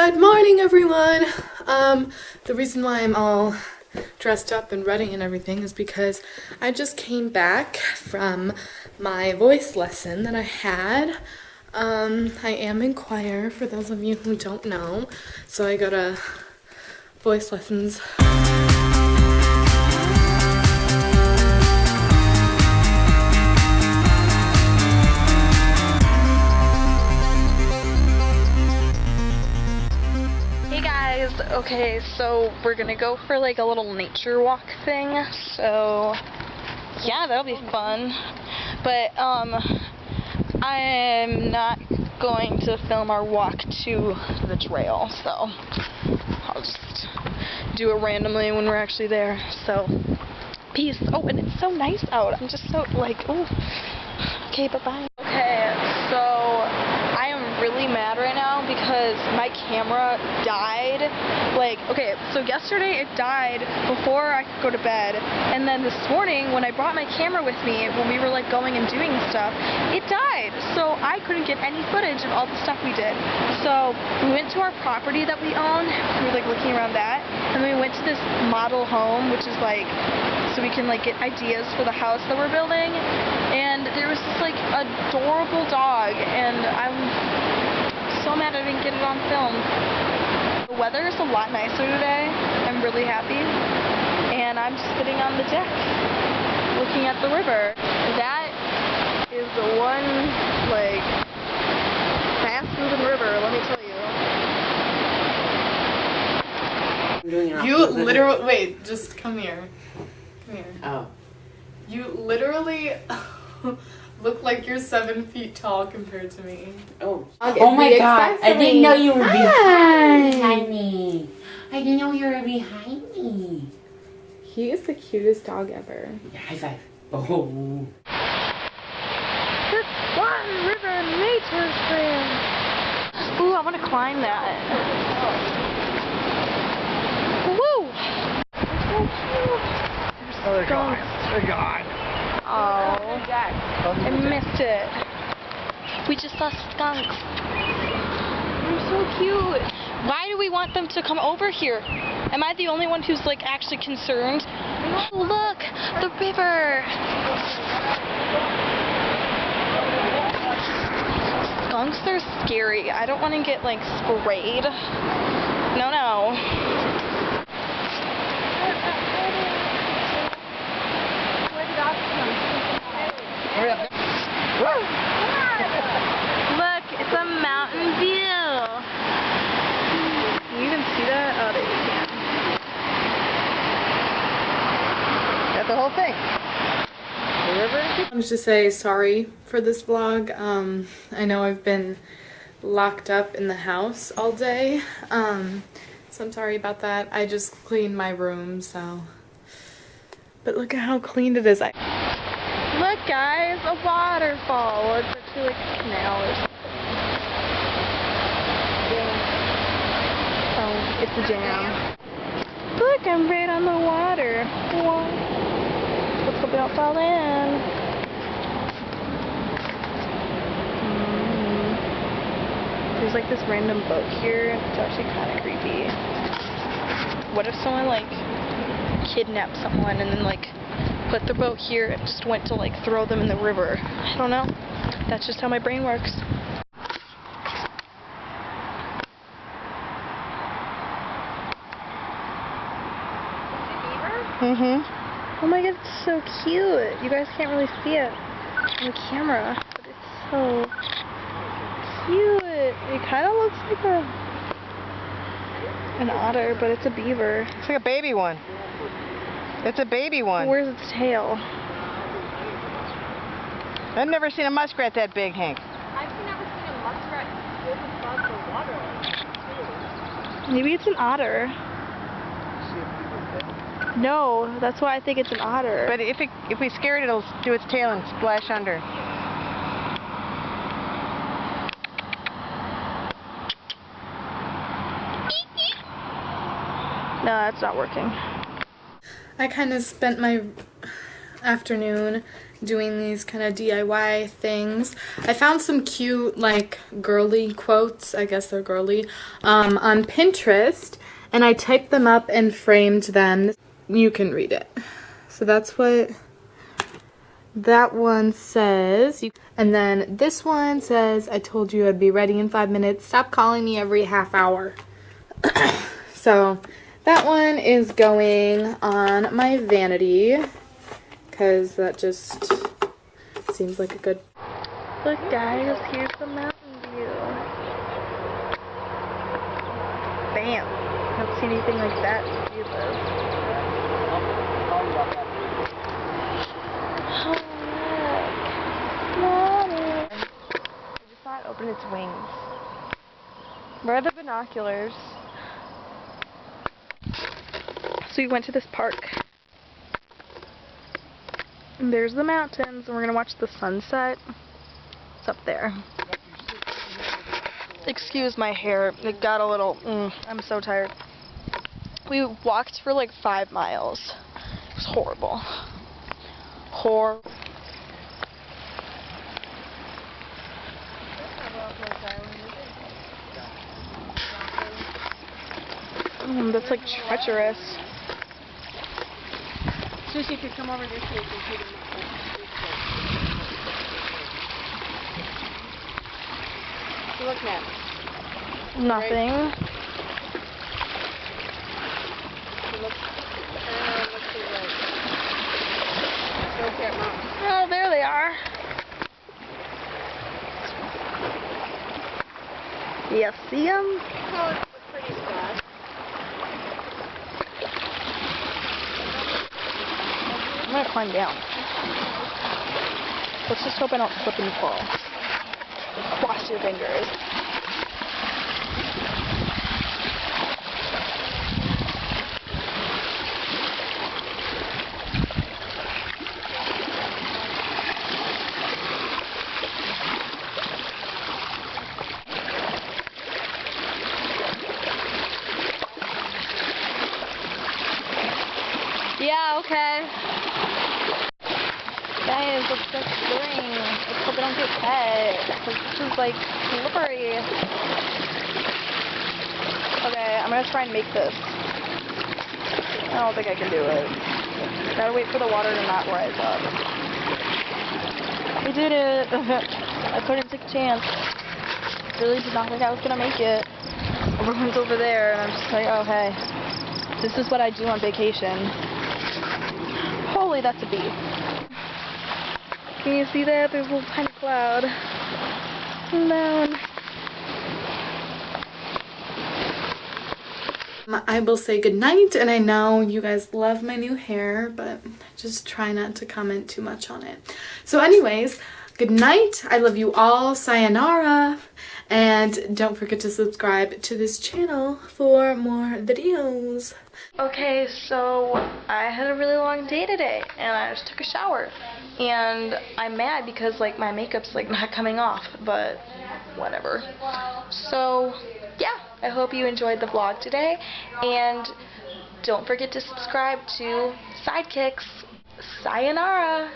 Good morning, everyone. The reason why I'm all dressed up and ready and everything is because I just came back from my voice lesson that I had. I am in choir, for those of you who don't know. So I go to voice lessons. Okay, so we're gonna go for like a little nature walk thing, so yeah, that'll be fun. But I'm not going to film our walk to the trail, so I'll just do it randomly when we're actually there. So peace. Oh, and it's so nice out. I'm just so like, oh, okay, bye-bye. Okay, so I am really mad right now because my camera died. Like, okay, so yesterday it died before I could go to bed, and then this morning when I brought my camera with me when we were like going and doing stuff, it died. So I couldn't get any footage of all the stuff we did. So we went to our property that we own. We were like looking around that, and then we went to this model home, which is like so we can like get ideas for the house that we're building. And there was this like adorable dog, and I'm so mad I didn't get it on film. The weather is a lot nicer today. I'm really happy. And I'm just sitting on the deck looking at the river. That is the one like fast moving river, let me tell you. You literally, wait, just come here. Come here. Oh. You literally look like you're 7 feet tall compared to me. Oh. Oh my god. I didn't know you were behind me. I didn't know you were behind me. He is the cutest dog ever. Yeah, high five. Oh. It's One River Nature Trail. Ooh, I want to climb that. Woo! They're so cute. Oh, they're gone. They're gone. Oh, I missed it. We just saw skunks. They're so cute. Why do we want them to come over here? Am I the only one who's like actually concerned? Oh, look, the river. Skunks are scary. I don't want to get like sprayed. No, no. Look, it's a mountain view. Can you even see that? Oh, there you can. Got the whole thing. The river? I wanted to say sorry for this vlog. I know I've been locked up in the house all day. So I'm sorry about that. I just cleaned my room, so. But look at how clean it is. Look, guys, a waterfall. Well, it's actually like a canal or something. Oh, it's a jam. Look, I'm right on the water. Whoa. Let's hope we don't fall in. There's like this random boat here. It's actually kind of creepy. What if someone like kidnapped someone and then like put the boat here and just went to like throw them in the river? I don't know. That's just how my brain works. Oh my god, it's so cute. You guys can't really see it on camera, but it's so cute. It kind of looks like an otter, but it's a beaver. It's like a baby one. It's a baby one. Where's its tail? I've never seen a muskrat that big, Hank. I've never seen a muskrat live above the water like that. Maybe it's an otter. No, that's why I think it's an otter. But if we scare it, it'll do its tail and splash under. No, that's not working. I kind of spent my afternoon doing these kind of DIY things. I found some cute, like, girly quotes, I guess they're girly, on Pinterest, and I typed them up and framed them. You can read it. So that's what that one says. And then this one says, I told you I'd be ready in 5 minutes. Stop calling me every half hour. So that one is going on my vanity because that just seems like a good... Look guys, here's the mountain view. Bam. I don't see anything like that where you live. Oh look. Mommy. I just saw it open its wings. Where are the binoculars? So we went to this park. And there's the mountains, and we're gonna watch the sunset. It's up there. Excuse my hair, it got a little, I'm so tired. We walked for like 5 miles. It was horrible. That's like treacherous. Susie, if you come over this way, you can see the look at Nothing. right. Look to the right. Look at Mom. Oh, there they are. You see them? Oh, it's a pretty spot. I'm gonna climb down. Let's just hope I don't slip and fall. Cross your fingers. Yeah, okay. Guys, let's go exploring. Let's hope I don't get cut. Because this is like slippery. Okay, I'm gonna try and make this. I don't think I can do it. Gotta wait for the water to not rise up. I did it! I couldn't take a chance. Really did not think I was gonna make it. Everyone's over there, and I'm just like, oh hey. This is what I do on vacation. Holy, that's a bee. Can you see that? There's a little tiny cloud. No. I will say goodnight, and I know you guys love my new hair, but just try not to comment too much on it. So anyways, good night. I love you all. Sayonara. And don't forget to subscribe to this channel for more videos. Okay, so I had a really long day today, and I just took a shower. And I'm mad because, like, my makeup's, like, not coming off, but whatever. So, yeah, I hope you enjoyed the vlog today. And don't forget to subscribe to Sidekicks. Sayonara.